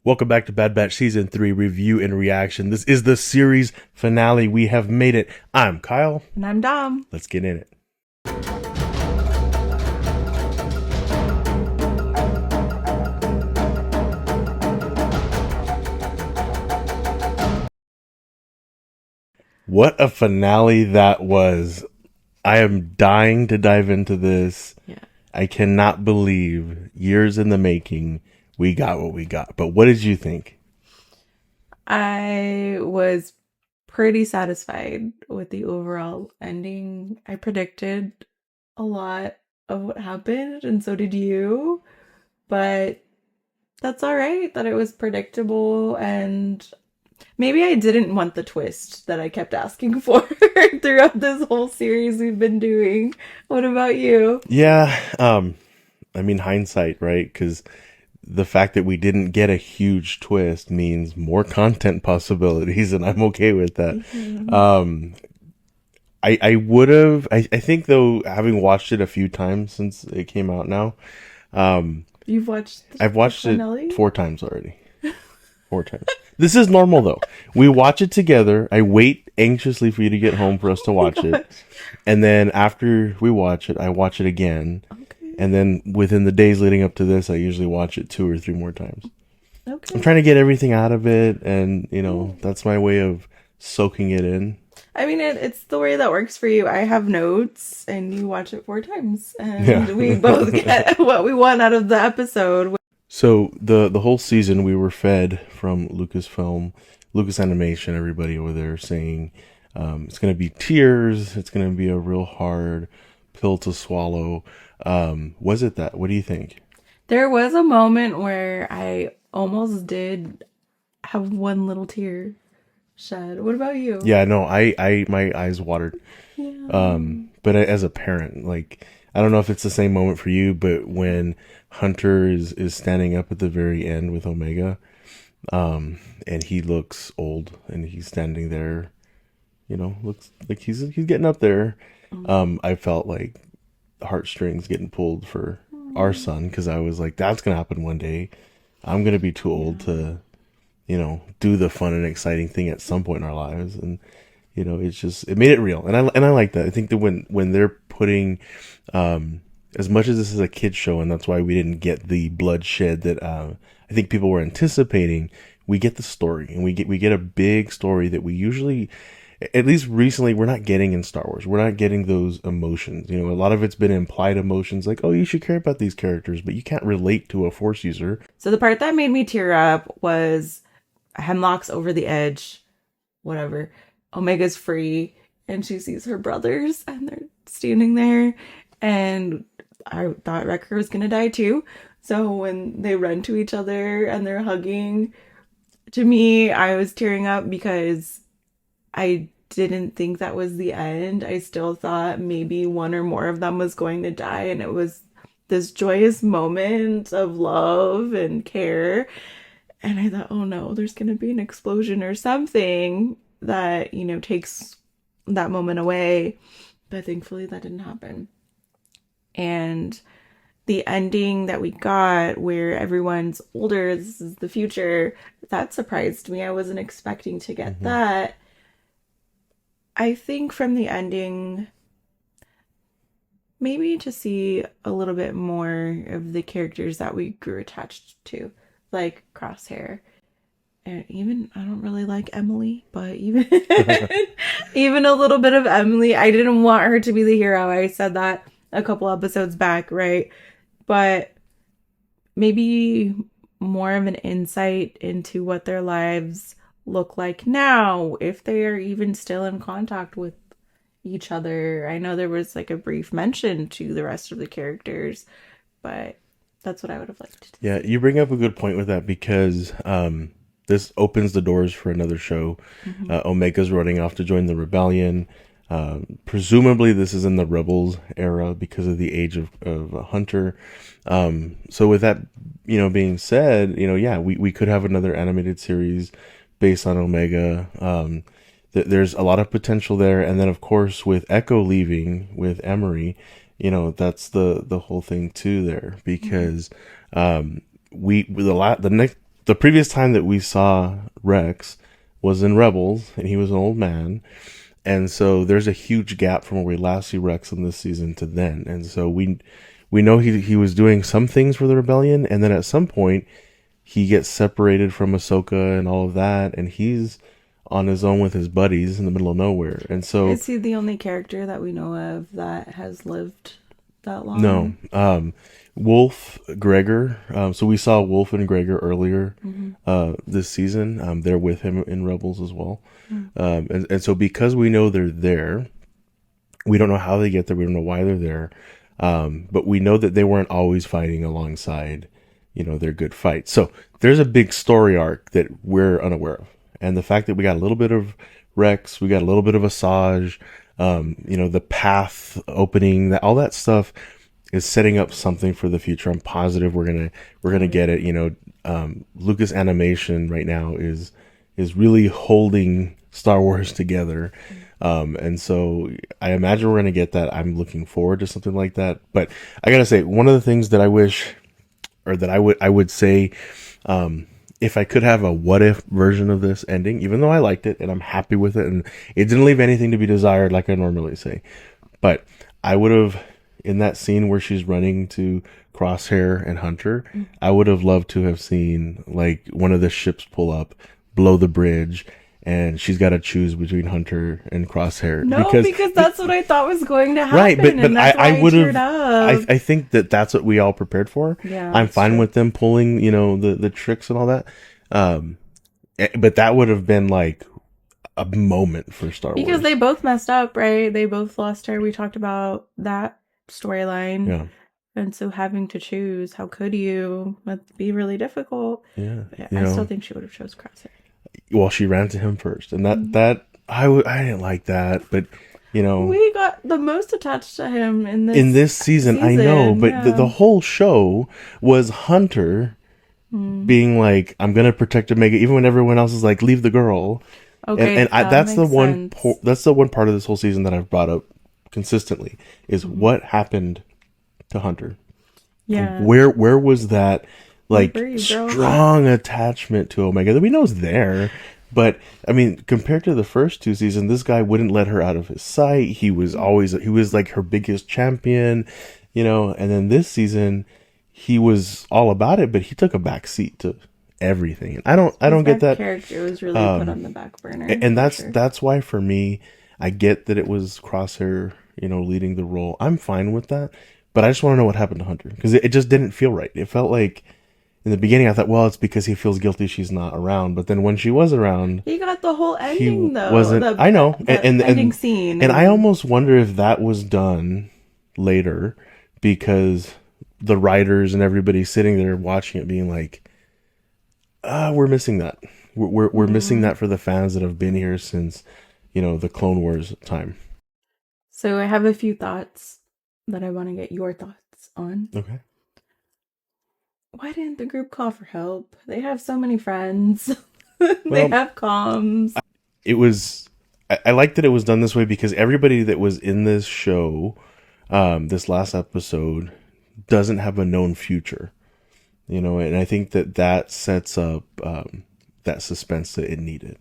Welcome back to Bad Batch Season 3 Review and Reaction. This is the series finale. We have made it. I'm Kyle. And I'm Dom. Let's get in it. What a finale that was. I am dying to dive into this. Yeah. I cannot believe years in the making we got what we got. But what did you think? I was pretty satisfied with the overall ending. I predicted a lot of what happened, and so did you. But that's all right that it was predictable, and maybe I didn't want the twist that I kept asking for throughout this whole series we've been doing. What about you? Yeah, I mean, hindsight, right? Because the fact that we didn't get a huge twist means more content possibilities, and I'm okay with that. Mm-hmm. I would have, I think though, having watched it a few times since it came out now, You've watched I've watched it finale? 4 times already. 4 times. This is normal though. We watch it together. I wait anxiously for you to get home for us to watch it. And then after we watch it, I watch it again. Okay. And then within the days leading up to this, I usually watch it 2 or 3 more times. Okay. I'm trying to get everything out of it, and that's my way of soaking it in. I mean, it's the way that works for you. I have notes, and you watch it 4 times, and Yeah. we both get what we want out of the episode. So the whole season we were fed from Lucasfilm, Lucas Animation, everybody over there saying it's going to be tears, it's going to be a real hard pill to swallow. Was it that? What do you think? There was a moment where I almost did have one little tear shed. What about you? Yeah, no, I my eyes watered. Yeah. But as a parent, like, I don't know if it's the same moment for you, but when Hunter is standing up at the very end with Omega, and he looks old and he's standing there, looks like he's getting up there. I felt like heartstrings getting pulled for our son, because I was like, that's gonna happen one day. I'm gonna be too old to, do the fun and exciting thing at some point in our lives. And it made it real, and I like that. I think that when they're putting, as much as this is a kid's show, and that's why we didn't get the bloodshed that I think people were anticipating, we get the story, and we get a big story that we usually, at least recently, we're not getting in Star Wars. We're not getting those emotions. A lot of it's been implied emotions, like, oh, you should care about these characters, but you can't relate to a Force user. So the part that made me tear up was Hemlock's over the edge, whatever. Omega's free, and she sees her brothers, and they're standing there, and I thought Wrecker was gonna die too. So when they run to each other and they're hugging, to me, I was tearing up because I didn't think that was the end. I still thought maybe one or more of them was going to die, and it was this joyous moment of love and care. And I thought, oh no, there's going to be an explosion or something that, takes that moment away. But thankfully that didn't happen. And the ending that we got where everyone's older, this is the future, that surprised me. I wasn't expecting to get that. I think from the ending, maybe to see a little bit more of the characters that we grew attached to, like Crosshair. And even, I don't really like Emily, but even even a little bit of Emily. I didn't want her to be the hero. I said that a couple episodes back, right? But maybe more of an insight into what their lives look like now, if they are even still in contact with each other. I know there was like a brief mention to the rest of the characters, but that's what I would have liked. Yeah, you bring up a good point with that, because this opens the doors for another show. Omega's running off to join the rebellion. Presumably this is in the Rebels era because of the age of Hunter. So with that, being said, yeah, we could have another animated series based on Omega. There's a lot of potential there. And then of course with Echo leaving with Emery, that's the whole thing too there, because the next the previous time that we saw Rex was in Rebels, and he was an old man. And so there's a huge gap from where we last see Rex in this season to then. And so we know he was doing some things for the rebellion, and then at some point he gets separated from Ahsoka and all of that, and he's on his own with his buddies in the middle of nowhere. And so Is he the only character that we know of that has lived that long? no, Wolf Gregor. So we saw Wolf and Gregor earlier this season. They're with him in Rebels as well. And so because we know they're there, we don't know how they get there. We don't know why they're there. But we know that they weren't always fighting alongside, their good fights. So there's a big story arc that we're unaware of. And the fact that we got a little bit of Rex, we got a little bit of Asajj, the path opening, that all that stuff is setting up something for the future. I'm positive we're gonna get it. Lucas Animation right now is really holding Star Wars together. And so I imagine we're gonna get that. I'm looking forward to something like that. But I gotta say, one of the things that I wish, or that I would say, if I could have a what if version of this ending, even though I liked it and I'm happy with it, and it didn't leave anything to be desired, like I normally say, but I would have, in that scene where she's running to Crosshair and Hunter, I would have loved to have seen like one of the ships pull up, blow the bridge, and she's got to choose between Hunter and Crosshair. No, because that's what I thought was going to happen. Right, but I would have. I I think that's what we all prepared for. Yeah, I'm fine with them pulling, the tricks and all that. But that would have been like a moment for Star Wars. Because they both messed up, right? They both lost her. We talked about that storyline. Yeah. And so having to choose, how could you? That'd be really difficult. Yeah. I still think she would have chose Crosshair. Well, she ran to him first, and that I didn't like that, but we got the most attached to him in this season. I know, but the whole show was Hunter being like, "I'm gonna protect Omega," even when everyone else is like, "Leave the girl." Okay, and that's the one. That's the one part of this whole season that I've brought up consistently is what happened to Hunter. Yeah, where was that? Like strong attachment to Omega that we know is there, but I mean, compared to the first two seasons, this guy wouldn't let her out of his sight. He was like her biggest champion, and then this season he was all about it, but he took a back seat to everything. And I don't get that character was really put on the back burner. And that's why for me, I get that it was Crosshair, leading the role. I'm fine with that, but I just want to know what happened to Hunter because it just didn't feel right. It felt like in the beginning, I thought, well, it's because he feels guilty she's not around. But then when she was around, he got the whole ending, though. I know, and ending scene. And I almost wonder if that was done later because the writers and everybody sitting there watching it, being like, we're missing that. We're missing that for the fans that have been here since, the Clone Wars time. So I have a few thoughts that I want to get your thoughts on. Okay. Why didn't the group call for help? They have so many friends. They have comms. I like that it was done this way because everybody that was in this show, this last episode, doesn't have a known future. And I think that sets up that suspense that it needed.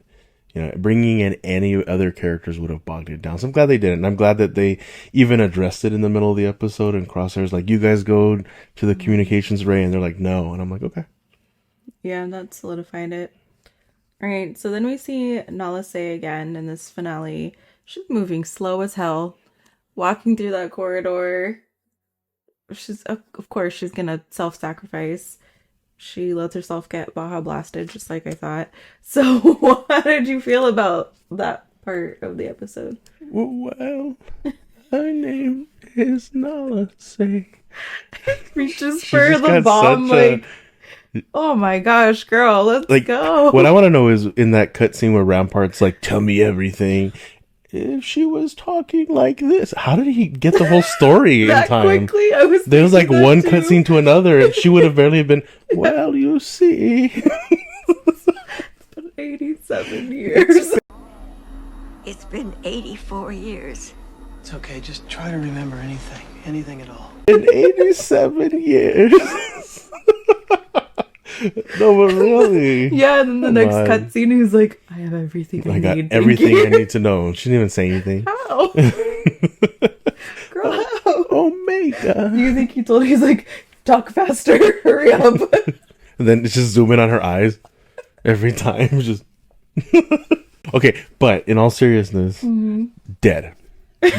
Bringing in any other characters would have bogged it down. So I'm glad they didn't. I'm glad that they even addressed it in the middle of the episode, and Crosshair's like, you guys go to the communications array, and they're like, no. And I'm like, okay. Yeah, that solidified it. All right, so then we see Nala Se again in this finale. She's moving slow as hell, walking through that corridor. Of course, she's gonna self-sacrifice. She lets herself get Baja blasted, just like I thought. So, how did you feel about that part of the episode? Well, her name is Nala Se. Reaches for the bomb, oh my gosh, girl, let's go. What I want to know is, in that cutscene where Rampart's like, tell me everything. If she was talking like this, how did he get the whole story in time? Quickly, there was like one cutscene to another, and she would have barely been. Well, you see, it's been 87 years. It's been 84 years. It's okay. Just try to remember anything at all. In 87 years. No, but really. Yeah, and then the Come next on. cutscene, he's like, I have everything I I got need. everything Thank I you. need to know. She didn't even say anything. How? Girl, how? Omega. You think he told her, he's like, talk faster, hurry up. And then it's just zoom in on her eyes every time. Just okay, but in all seriousness, dead,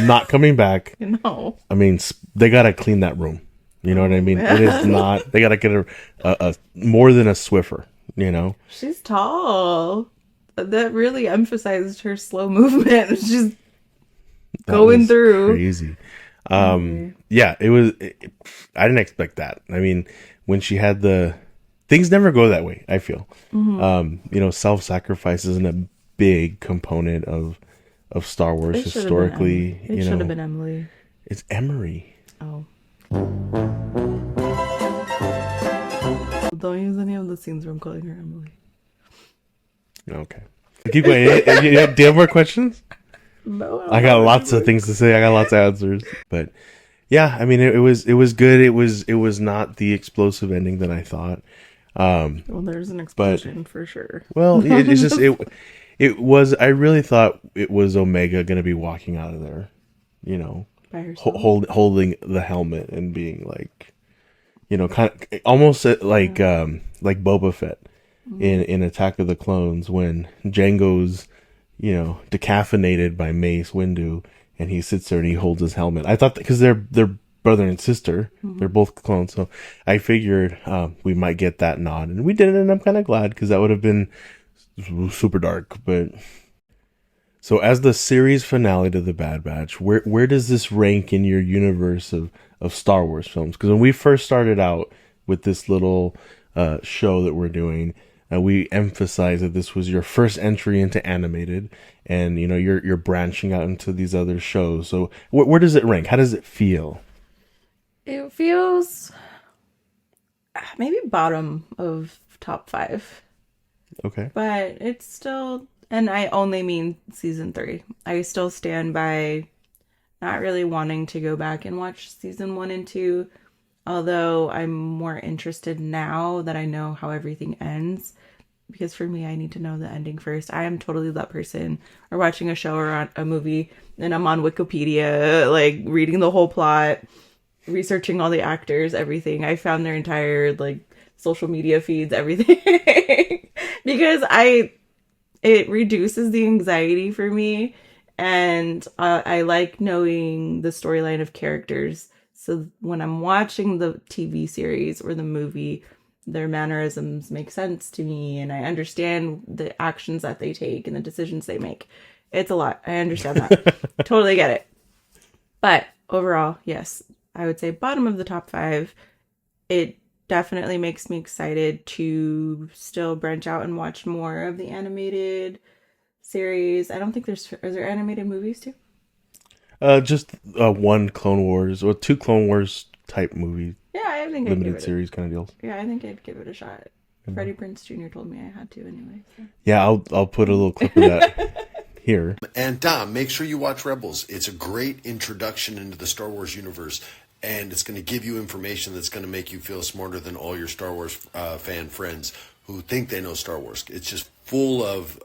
not coming back. No. I mean, they gotta clean that room. You know what I mean? It is not. They gotta get a more than a Swiffer. You know? She's tall. That really emphasized her slow movement. She's That going was through. crazy. Yeah, it was. I didn't expect that. I mean, when she had things never go that way. I feel. Self-sacrifice isn't a big component of Star Wars It should have historically. been Emily. It should have been Emily. It's Emery. Oh. Don't use any of the scenes where I'm calling her Emily. Okay. Keep going. Do you have more questions? No, I got lots of things to say. I got lots of answers. But yeah, I mean, it was good. It was not the explosive ending that I thought. Well, there's an explosion for sure. Well, it's just it was. I really thought it was Omega going to be walking out of there, By herself. holding the helmet and being like, kind of almost like Boba Fett in Attack of the Clones when Jango's, decaffeinated by Mace Windu and he sits there and he holds his helmet. I thought because they're brother and sister, they're both clones, so I figured we might get that nod, and we didn't, and I'm kind of glad because that would have been super dark. But so as the series finale to the Bad Batch, where does this rank in your universe of Star Wars films? Because when we first started out with this little show that we're doing, we emphasized that this was your first entry into animated, and you're branching out into these other shows. So where does it rank? How does it feel? It feels maybe bottom of top 5. Okay. But it's still, and I only mean season 3. I still stand by not really wanting to go back and watch season 1 and 2. Although I'm more interested now that I know how everything ends. Because for me, I need to know the ending first. I am totally that person. Or watching a show or a movie, and I'm on Wikipedia, like reading the whole plot, researching all the actors, everything. I found their entire social media feeds, everything. Because it reduces the anxiety for me. And I like knowing the storyline of characters. So when I'm watching the TV series or the movie, their mannerisms make sense to me and I understand the actions that they take and the decisions they make. It's a lot. I understand that. Totally get it. But overall, yes, I would say bottom of the top 5. It definitely makes me excited to still branch out and watch more of the animated series. I don't think is there animated movies too? Just one Clone Wars or 2 Clone Wars type movie. Yeah, I think limited series kind of deals. Yeah, I think I'd give it a shot. Freddie Prinze Jr. told me I had to anyway. So. Yeah, I'll put a little clip of that here. And Dom, make sure you watch Rebels. It's a great introduction into the Star Wars universe, and it's going to give you information that's going to make you feel smarter than all your Star Wars fan friends who think they know Star Wars. It's just full of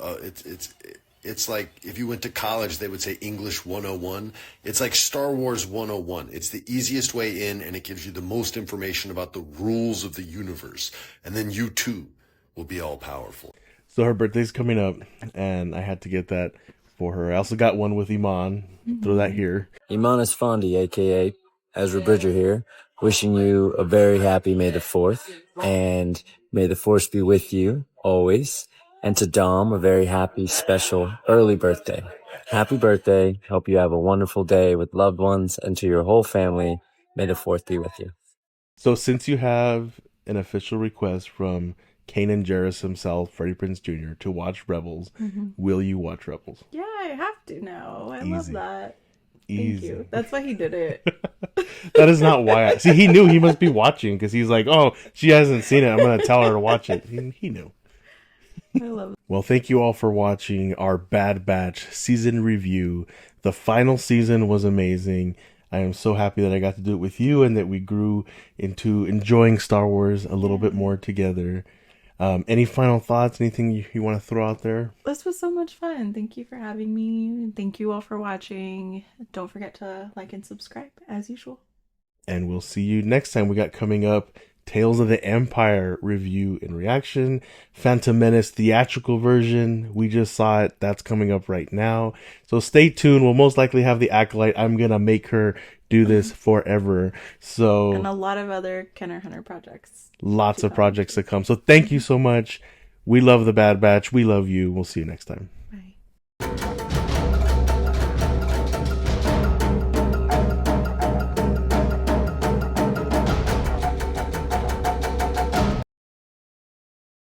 it's like if you went to college, they would say English 101. It's like Star Wars 101. It's the easiest way in, and it gives you the most information about the rules of the universe. And then you, too, will be all powerful. So her birthday's coming up, and I had to get that for her. I also got one with Iman. Throw that here. Iman Esfandi, a.k.a. Ezra Bridger here, wishing you a very happy May the 4th, and may the Force be with you always. And to Dom, a very happy, special, early birthday. Happy birthday. Hope you have a wonderful day with loved ones, and to your whole family, may the 4th be with you. So since you have an official request from Kanan Jarrus himself, Freddie Prinze Jr., to watch Rebels, will you watch Rebels? Yeah, I have to now. I love that. Easy. Thank you. That's why he did it. That is not why. See, he knew he must be watching because he's like, oh, she hasn't seen it. I'm going to tell her to watch it. He knew. I love it. Well, thank you all for watching our Bad Batch season review. The final season was amazing. I am so happy that I got to do it with you and that we grew into enjoying Star Wars a little bit more together. Any final thoughts? Anything you want to throw out there? This was so much fun. Thank you for having me. And thank you all for watching. Don't forget to like and subscribe as usual. And we'll see you next time. We got coming up Tales of the Empire review and reaction, Phantom Menace theatrical version. We just saw it. That's coming up right now. So stay tuned. We'll most likely have the Acolyte. I'm going to make her do this forever. So, and a lot of other KennerHunter projects. Lots of projects to come. So thank you so much. We love the Bad Batch. We love you. We'll see you next time. Bye.